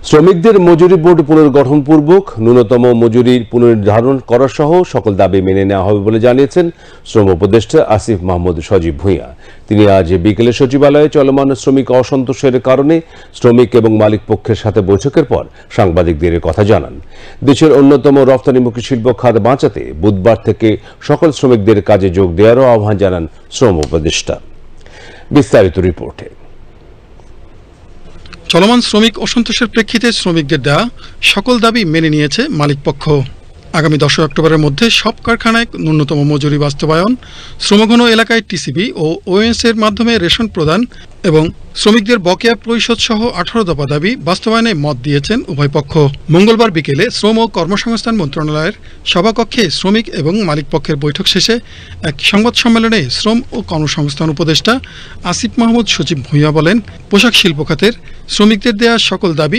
শ্রমিকদের মজুরি বোর্ড পুনর্গঠনপূর্বক ন্যূনতম মজুরির পুনর্নির্ধারণ করা সহ সকল দাবি মেনে নেওয়া হবে বলে জানিয়েছেন শ্রম উপদেষ্টা আসিফ মাহমুদ সজীব ভূঁইয়া। তিনি আজ বিকেলে সচিবালয়ে চলমান শ্রমিক অসন্তোষের কারণে শ্রমিক এবং মালিক পক্ষের সাথে বৈঠকের পর সাংবাদিকদের কথা জানান। দেশের অন্যতম রপ্তানিমুখী শিল্প খাত বাঁচাতে বুধবার থেকে সকল শ্রমিকদের কাজে যোগ দেওয়ারও আহ্বান জানান শ্রম উপদেষ্টা। বিস্তারিত রিপোর্টে। চলমান শ্রমিক অসন্তোষের প্রেক্ষিতে শ্রমিকদের দেওয়া সকল দাবি মেনে নিয়েছে মালিকপক্ষ। আগামী 10 অক্টোবরের মধ্যে সব কারখানায় ন্যূনতম মজুরি বাস্তবায়ন, শ্রমঘন এলাকায় টিসিবি ও ওএস এর মাধ্যমে রেশন প্রদান এবং শ্রমিকদের বকেয়া পরিশোধ সহ 18 দফা দাবি বাস্তবায়নে মত দিয়েছেন উভয় পক্ষ। মঙ্গলবার বিকেলে শ্রম ও কর্মসংস্থান মন্ত্রণালয়ের সভাকক্ষে শ্রমিক এবং মালিক পক্ষের বৈঠক শেষে এক সংবাদ সম্মেলনে শ্রম ও কর্মসংস্থান উপদেষ্টা আসিফ মাহমুদ সজীব ভূঁইয়া বলেন, পোশাক শিল্প খাতের শ্রমিকদের দেয়া সকল দাবি